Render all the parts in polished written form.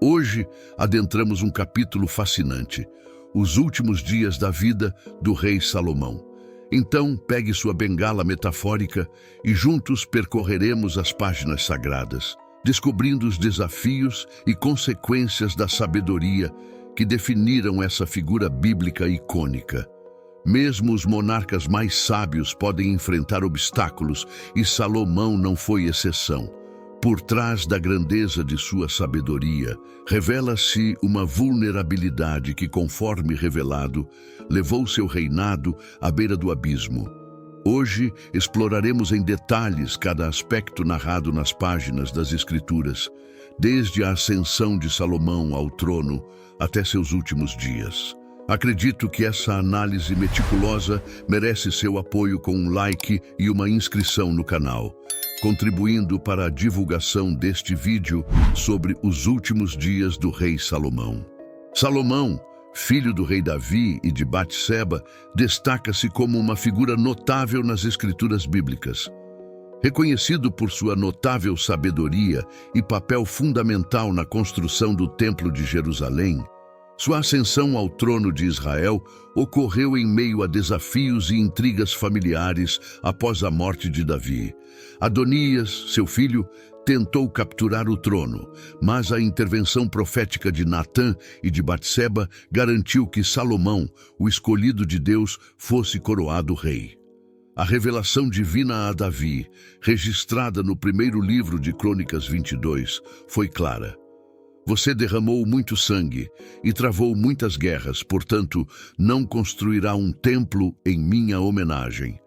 Hoje, adentramos um capítulo fascinante, os últimos dias da vida do rei Salomão. Então, pegue sua bengala metafórica e juntos percorreremos as páginas sagradas, descobrindo os desafios e consequências da sabedoria que definiram essa figura bíblica icônica. Mesmo os monarcas mais sábios podem enfrentar obstáculos e Salomão não foi exceção. Por trás da grandeza de sua sabedoria, revela-se uma vulnerabilidade que, conforme revelado, levou seu reinado à beira do abismo. Hoje, exploraremos em detalhes cada aspecto narrado nas páginas das Escrituras, desde a ascensão de Salomão ao trono até seus últimos dias. Acredito que essa análise meticulosa merece seu apoio com um like e uma inscrição no canal, contribuindo para a divulgação deste vídeo sobre os últimos dias do rei Salomão. Salomão, filho do rei Davi e de Batseba, destaca-se como uma figura notável nas escrituras bíblicas. Reconhecido por sua notável sabedoria e papel fundamental na construção do Templo de Jerusalém, sua ascensão ao trono de Israel ocorreu em meio a desafios e intrigas familiares após a morte de Davi. Adonias, seu filho, tentou capturar o trono, mas a intervenção profética de Natã e de Batseba garantiu que Salomão, o escolhido de Deus, fosse coroado rei. A revelação divina a Davi, registrada no primeiro livro de Crônicas 22, foi clara. Você derramou muito sangue e travou muitas guerras, portanto, não construirá um templo em minha homenagem.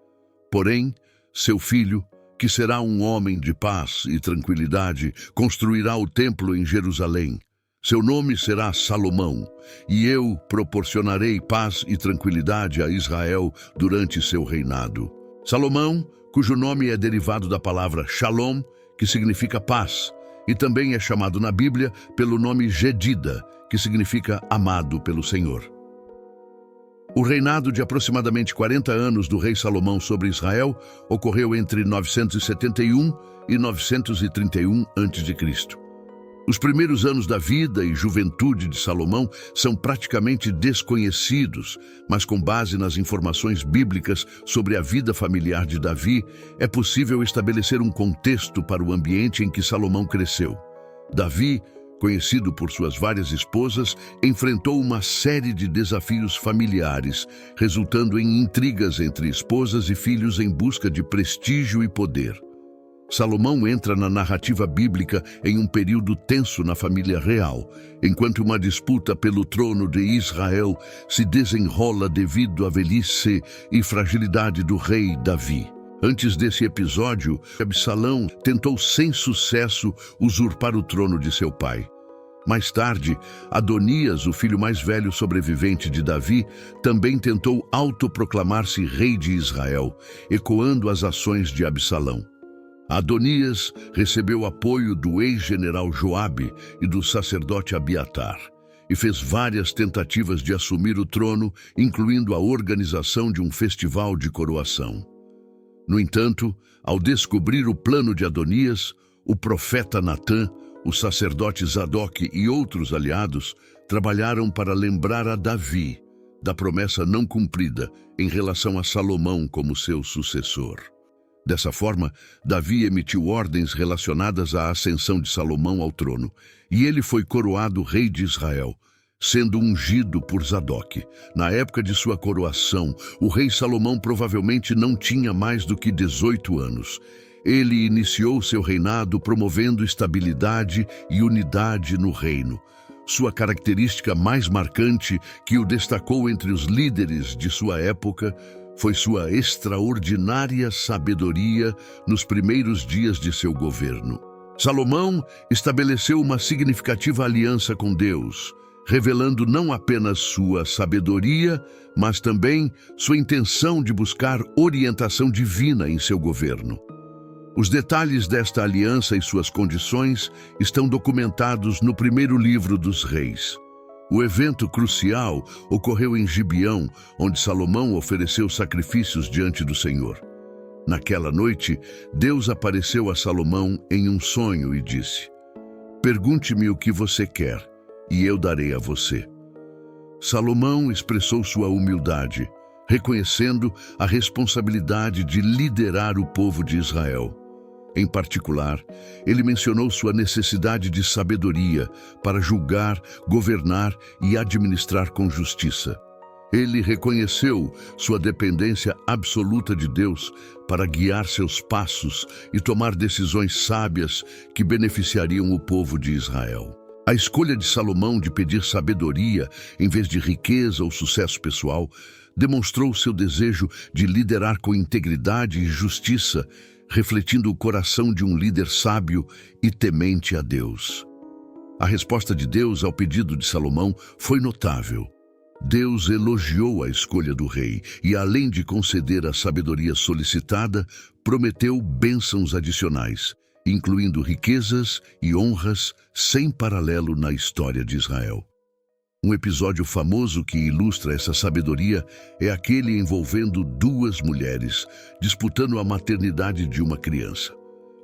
Porém, seu filho, que será um homem de paz e tranquilidade, construirá o templo em Jerusalém. Seu nome será Salomão, e eu proporcionarei paz e tranquilidade a Israel durante seu reinado. Salomão, cujo nome é derivado da palavra Shalom, que significa paz, e também é chamado na Bíblia pelo nome Jedida, que significa amado pelo Senhor. O reinado de aproximadamente 40 anos do rei Salomão sobre Israel ocorreu entre 971 e 931 a.C. Os primeiros anos da vida e juventude de Salomão são praticamente desconhecidos, mas com base nas informações bíblicas sobre a vida familiar de Davi, é possível estabelecer um contexto para o ambiente em que Salomão cresceu. Davi, conhecido por suas várias esposas, enfrentou uma série de desafios familiares, resultando em intrigas entre esposas e filhos em busca de prestígio e poder. Salomão entra na narrativa bíblica em um período tenso na família real, enquanto uma disputa pelo trono de Israel se desenrola devido à velhice e fragilidade do rei Davi. Antes desse episódio, Absalão tentou sem sucesso usurpar o trono de seu pai. Mais tarde, Adonias, o filho mais velho sobrevivente de Davi, também tentou autoproclamar-se rei de Israel, ecoando as ações de Absalão. Adonias recebeu apoio do ex-general Joabe e do sacerdote Abiatar, e fez várias tentativas de assumir o trono, incluindo a organização de um festival de coroação. No entanto, ao descobrir o plano de Adonias, o profeta Natã, o sacerdote Zadok e outros aliados trabalharam para lembrar a Davi da promessa não cumprida em relação a Salomão como seu sucessor. Dessa forma, Davi emitiu ordens relacionadas à ascensão de Salomão ao trono, e ele foi coroado rei de Israel, sendo ungido por Zadok. Na época de sua coroação, o rei Salomão provavelmente não tinha mais do que 18 anos. Ele iniciou seu reinado promovendo estabilidade e unidade no reino. Sua característica mais marcante, que o destacou entre os líderes de sua época, foi sua extraordinária sabedoria nos primeiros dias de seu governo. Salomão estabeleceu uma significativa aliança com Deus, revelando não apenas sua sabedoria, mas também sua intenção de buscar orientação divina em seu governo. Os detalhes desta aliança e suas condições estão documentados no primeiro livro dos Reis. O evento crucial ocorreu em Gibeão, onde Salomão ofereceu sacrifícios diante do Senhor. Naquela noite, Deus apareceu a Salomão em um sonho e disse: Pergunte-me o que você quer, e eu darei a você. Salomão expressou sua humildade, reconhecendo a responsabilidade de liderar o povo de Israel. Em particular, ele mencionou sua necessidade de sabedoria para julgar, governar e administrar com justiça. Ele reconheceu sua dependência absoluta de Deus para guiar seus passos e tomar decisões sábias que beneficiariam o povo de Israel. A escolha de Salomão de pedir sabedoria em vez de riqueza ou sucesso pessoal demonstrou seu desejo de liderar com integridade e justiça, refletindo o coração de um líder sábio e temente a Deus. A resposta de Deus ao pedido de Salomão foi notável. Deus elogiou a escolha do rei e, além de conceder a sabedoria solicitada, prometeu bênçãos adicionais, incluindo riquezas e honras sem paralelo na história de Israel. Um episódio famoso que ilustra essa sabedoria é aquele envolvendo duas mulheres disputando a maternidade de uma criança.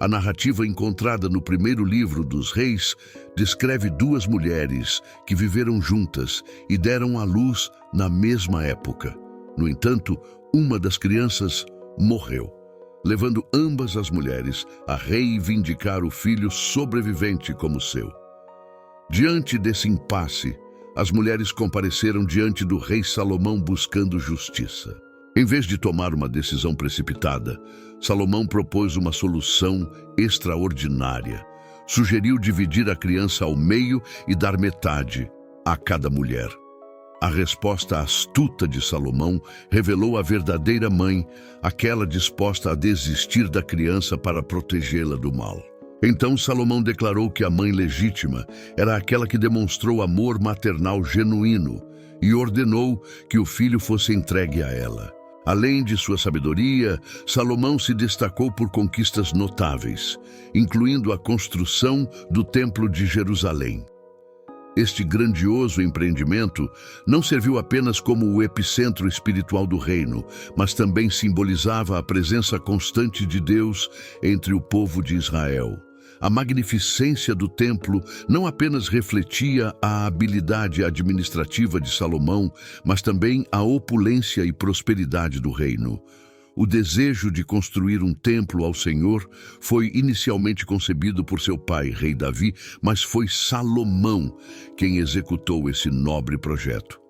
A narrativa encontrada no primeiro livro dos Reis descreve duas mulheres que viveram juntas e deram à luz na mesma época. No entanto, uma das crianças morreu, levando ambas as mulheres a reivindicar o filho sobrevivente como seu. Diante desse impasse, as mulheres compareceram diante do rei Salomão buscando justiça. Em vez de tomar uma decisão precipitada, Salomão propôs uma solução extraordinária. Sugeriu dividir a criança ao meio e dar metade a cada mulher. A resposta astuta de Salomão revelou a verdadeira mãe, aquela disposta a desistir da criança para protegê-la do mal. Então Salomão declarou que a mãe legítima era aquela que demonstrou amor maternal genuíno e ordenou que o filho fosse entregue a ela. Além de sua sabedoria, Salomão se destacou por conquistas notáveis, incluindo a construção do Templo de Jerusalém. Este grandioso empreendimento não serviu apenas como o epicentro espiritual do reino, mas também simbolizava a presença constante de Deus entre o povo de Israel. A magnificência do templo não apenas refletia a habilidade administrativa de Salomão, mas também a opulência e prosperidade do reino. O desejo de construir um templo ao Senhor foi inicialmente concebido por seu pai, rei Davi, mas foi Salomão quem executou esse nobre projeto.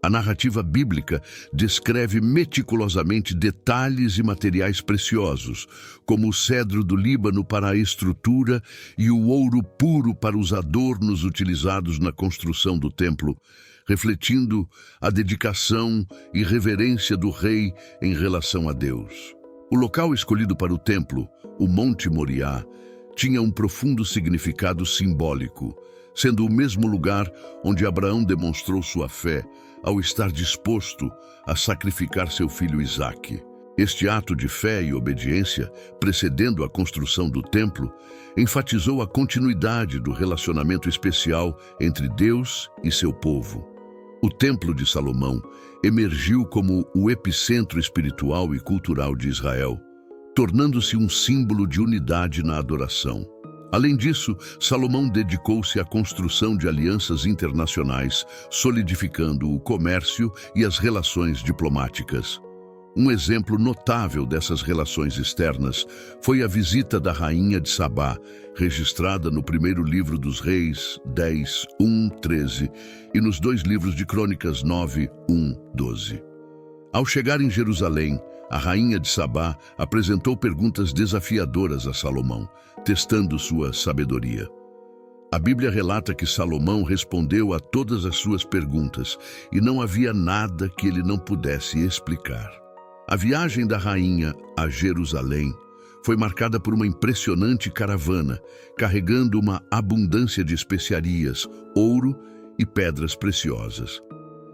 A narrativa bíblica descreve meticulosamente detalhes e materiais preciosos, como o cedro do Líbano para a estrutura e o ouro puro para os adornos utilizados na construção do templo, refletindo a dedicação e reverência do rei em relação a Deus. O local escolhido para o templo, o Monte Moriá, tinha um profundo significado simbólico, sendo o mesmo lugar onde Abraão demonstrou sua fé ao estar disposto a sacrificar seu filho Isaque. Este ato de fé e obediência, precedendo a construção do templo, enfatizou a continuidade do relacionamento especial entre Deus e seu povo. O Templo de Salomão emergiu como o epicentro espiritual e cultural de Israel, tornando-se um símbolo de unidade na adoração. Além disso, Salomão dedicou-se à construção de alianças internacionais, solidificando o comércio e as relações diplomáticas. Um exemplo notável dessas relações externas foi a visita da rainha de Sabá, registrada no primeiro livro dos Reis 10, 1, 13 e nos dois livros de Crônicas 9, 1, 12. Ao chegar em Jerusalém, a rainha de Sabá apresentou perguntas desafiadoras a Salomão, testando sua sabedoria. A Bíblia relata que Salomão respondeu a todas as suas perguntas e não havia nada que ele não pudesse explicar. A viagem da rainha a Jerusalém foi marcada por uma impressionante caravana, carregando uma abundância de especiarias, ouro e pedras preciosas.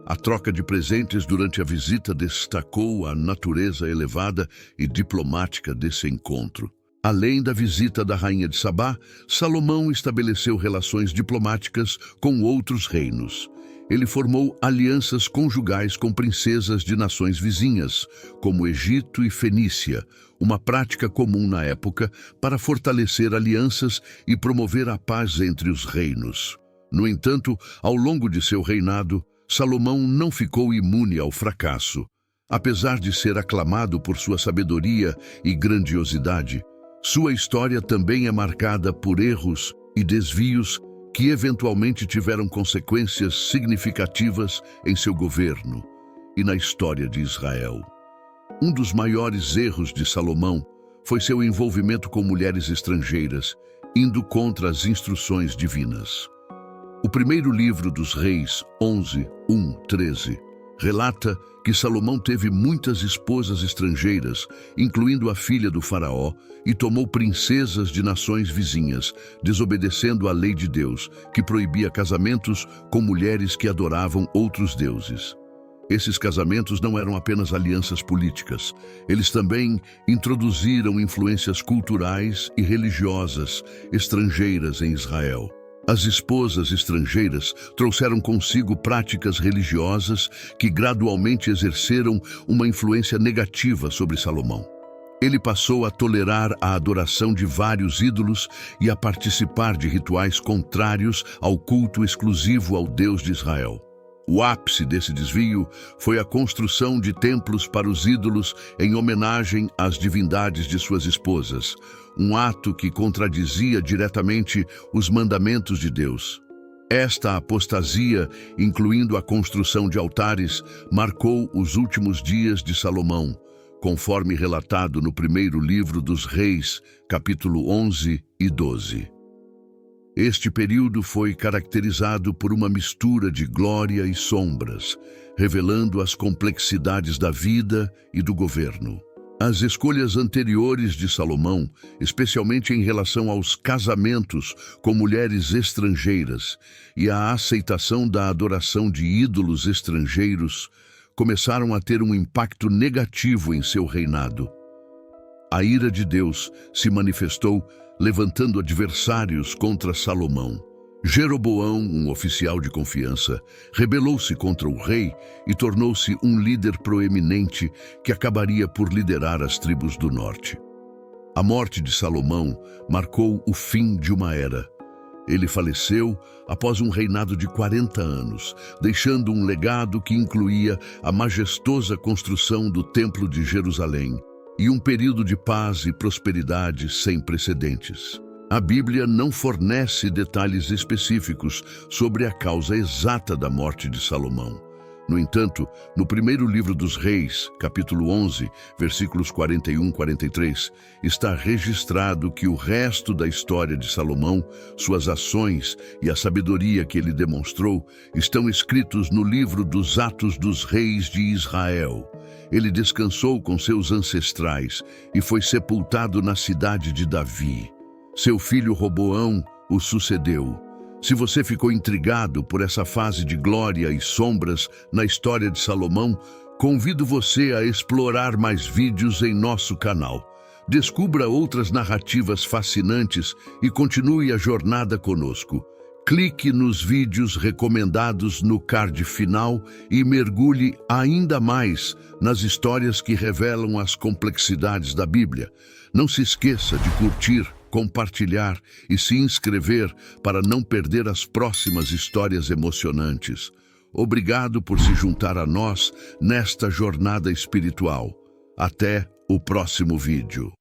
A troca de presentes durante a visita destacou a natureza elevada e diplomática desse encontro. Além da visita da rainha de Sabá, Salomão estabeleceu relações diplomáticas com outros reinos. ele formou alianças conjugais com princesas de nações vizinhas, como Egito e Fenícia, uma prática comum na época para fortalecer alianças e promover a paz entre os reinos. No entanto, ao longo de seu reinado, Salomão não ficou imune ao fracasso. Apesar de ser aclamado por sua sabedoria e grandiosidade, sua história também é marcada por erros e desvios que eventualmente tiveram consequências significativas em seu governo e na história de Israel. Um dos maiores erros de Salomão foi seu envolvimento com mulheres estrangeiras, indo contra as instruções divinas. O primeiro livro dos Reis, 11:1-13, relata que Salomão teve muitas esposas estrangeiras, incluindo a filha do faraó, e tomou princesas de nações vizinhas, desobedecendo à lei de Deus, que proibia casamentos com mulheres que adoravam outros deuses. Esses casamentos não eram apenas alianças políticas. Eles também introduziram influências culturais e religiosas estrangeiras em Israel. As esposas estrangeiras trouxeram consigo práticas religiosas que gradualmente exerceram uma influência negativa sobre Salomão. Ele passou a tolerar a adoração de vários ídolos e a participar de rituais contrários ao culto exclusivo ao Deus de Israel. O ápice desse desvio foi a construção de templos para os ídolos em homenagem às divindades de suas esposas, um ato que contradizia diretamente os mandamentos de Deus. Esta apostasia, incluindo a construção de altares, marcou os últimos dias de Salomão, conforme relatado no primeiro livro dos Reis, capítulo 11 e 12. Este período foi caracterizado por uma mistura de glória e sombras, revelando as complexidades da vida e do governo. As escolhas anteriores de Salomão, especialmente em relação aos casamentos com mulheres estrangeiras e a aceitação da adoração de ídolos estrangeiros, começaram a ter um impacto negativo em seu reinado. A ira de Deus se manifestou levantando adversários contra Salomão. Jeroboão, um oficial de confiança, rebelou-se contra o rei e tornou-se um líder proeminente que acabaria por liderar as tribos do norte. A morte de Salomão marcou o fim de uma era. Ele faleceu após um reinado de 40 anos, deixando um legado que incluía a majestosa construção do Templo de Jerusalém e um período de paz e prosperidade sem precedentes. A Bíblia não fornece detalhes específicos sobre a causa exata da morte de Salomão. No entanto, no primeiro livro dos Reis, capítulo 11, versículos 41-43, está registrado que o resto da história de Salomão, suas ações e a sabedoria que ele demonstrou, estão escritos no livro dos Atos dos Reis de Israel. Ele descansou com seus ancestrais e foi sepultado na cidade de Davi. Seu filho Roboão o sucedeu. Se você ficou intrigado por essa fase de glória e sombras na história de Salomão, convido você a explorar mais vídeos em nosso canal. Descubra outras narrativas fascinantes e continue a jornada conosco. Clique nos vídeos recomendados no card final e mergulhe ainda mais nas histórias que revelam as complexidades da Bíblia. Não se esqueça de curtir, compartilhar e se inscrever para não perder as próximas histórias emocionantes. Obrigado por se juntar a nós nesta jornada espiritual. Até o próximo vídeo.